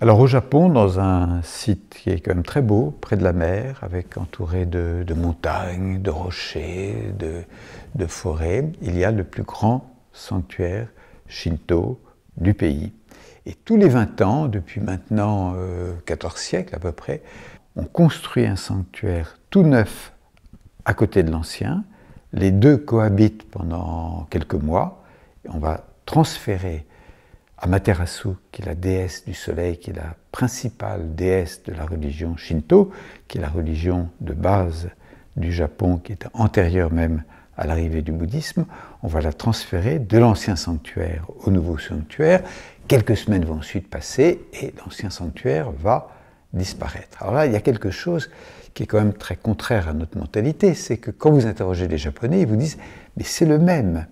Alors au Japon, dans un site qui est quand même très beau, près de la mer, entouré de montagnes, de rochers, de forêts, il y a le plus grand sanctuaire Shinto du pays. Et tous les 20 ans, depuis maintenant 14 siècles à peu près, on construit un sanctuaire tout neuf à côté de l'ancien. Les deux cohabitent pendant quelques mois. Et on va transférer Amaterasu, qui est la déesse du soleil, qui est la principale déesse de la religion Shinto, qui est la religion de base du Japon, qui est antérieure même à l'arrivée du bouddhisme. On va la transférer de l'ancien sanctuaire au nouveau sanctuaire. Quelques semaines vont ensuite passer et l'ancien sanctuaire va disparaître. Alors là, il y a quelque chose qui est quand même très contraire à notre mentalité, c'est que quand vous interrogez les Japonais, ils vous disent « mais c'est le même ».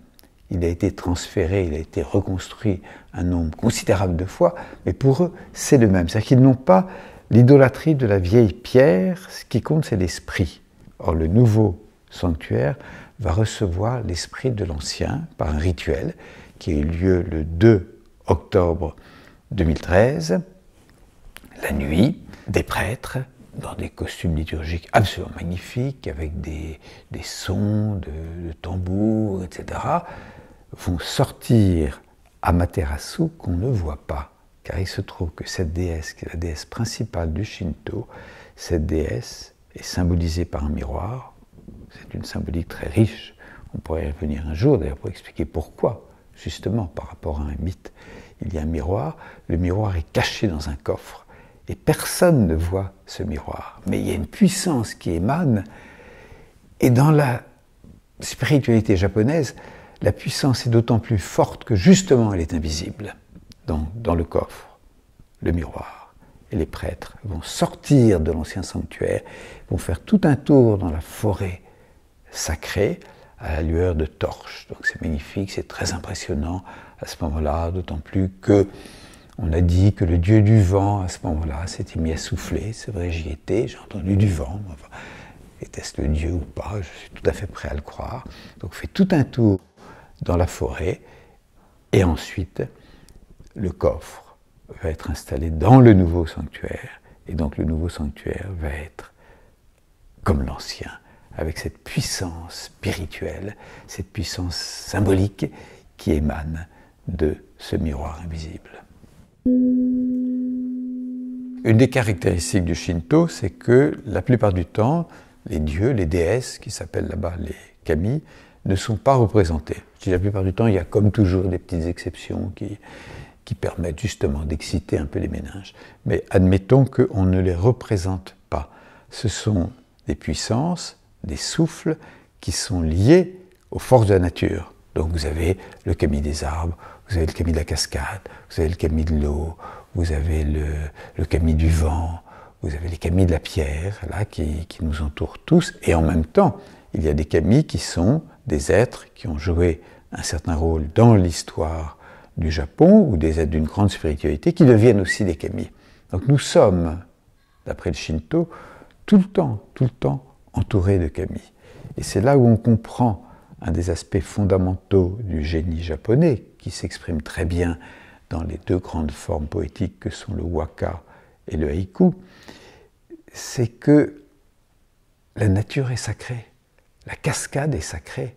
Il a été transféré, il a été reconstruit un nombre considérable de fois, mais pour eux, c'est le même. C'est-à-dire qu'ils n'ont pas l'idolâtrie de la vieille pierre, ce qui compte, c'est l'esprit. Or, le nouveau sanctuaire va recevoir l'esprit de l'ancien par un rituel qui a eu lieu le 2 octobre 2013, la nuit, des prêtres dans des costumes liturgiques absolument magnifiques, avec des sons de tambours, etc., vont sortir Amaterasu qu'on ne voit pas. Car il se trouve que cette déesse, qui est la déesse principale du Shinto, cette déesse est symbolisée par un miroir. C'est une symbolique très riche. On pourrait y revenir un jour, d'ailleurs, pour expliquer pourquoi, justement, par rapport à un mythe, il y a un miroir. Le miroir est caché dans un coffre. Et personne ne voit ce miroir. Mais il y a une puissance qui émane. Et dans la spiritualité japonaise, la puissance est d'autant plus forte que justement elle est invisible dans le coffre, le miroir. Et les prêtres vont sortir de l'ancien sanctuaire, vont faire tout un tour dans la forêt sacrée à la lueur de torches. Donc c'est magnifique, c'est très impressionnant à ce moment-là, d'autant plus que on a dit que le dieu du vent, à ce moment-là, s'était mis à souffler. C'est vrai, j'y étais, j'ai entendu du vent. Enfin, était-ce le dieu ou pas? Je suis tout à fait prêt à le croire. Donc on fait tout un tour dans la forêt, et ensuite, le coffre va être installé dans le nouveau sanctuaire, et donc le nouveau sanctuaire va être comme l'ancien, avec cette puissance spirituelle, cette puissance symbolique qui émane de ce miroir invisible. Une des caractéristiques du Shinto, c'est que la plupart du temps, les dieux, les déesses, qui s'appellent là-bas les kami, ne sont pas représentés. Je dis la plupart du temps, il y a comme toujours des petites exceptions qui permettent justement d'exciter un peu les méninges. Mais admettons qu'on ne les représente pas. Ce sont des puissances, des souffles qui sont liés aux forces de la nature. Donc vous avez le kami des arbres, vous avez le kami de la cascade, vous avez le kami de l'eau, vous avez le kami du vent, vous avez les kami de la pierre, là, qui nous entourent tous. Et en même temps, il y a des kami qui sont des êtres qui ont joué un certain rôle dans l'histoire du Japon, ou des êtres d'une grande spiritualité, qui deviennent aussi des kami. Donc nous sommes, d'après le Shinto, tout le temps entourés de kami. Et c'est là où on comprend un des aspects fondamentaux du génie japonais, qui s'exprime très bien dans les deux grandes formes poétiques que sont le waka et le haïku, c'est que la nature est sacrée. La cascade est sacrée.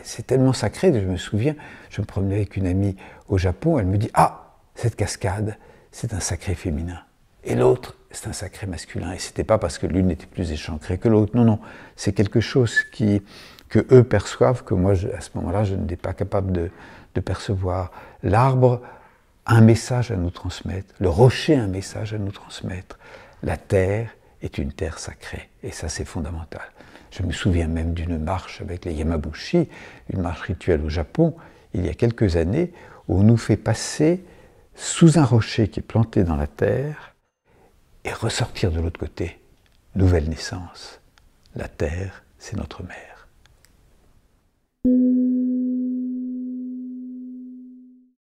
C'est tellement sacré, je me souviens, je me promenais avec une amie au Japon, elle me dit « Ah, cette cascade, c'est un sacré féminin. Et l'autre, c'est un sacré masculin. » Et ce n'était pas parce que l'une était plus échancrée que l'autre. Non, non, c'est quelque chose que eux perçoivent, que moi, à ce moment-là, je n'étais pas capable de percevoir. L'arbre a un message à nous transmettre, le rocher a un message à nous transmettre. La terre est une terre sacrée, et ça, c'est fondamental. Je me souviens même d'une marche avec les Yamabushi, une marche rituelle au Japon, il y a quelques années, où on nous fait passer sous un rocher qui est planté dans la terre et ressortir de l'autre côté. Nouvelle naissance. La terre, c'est notre mère.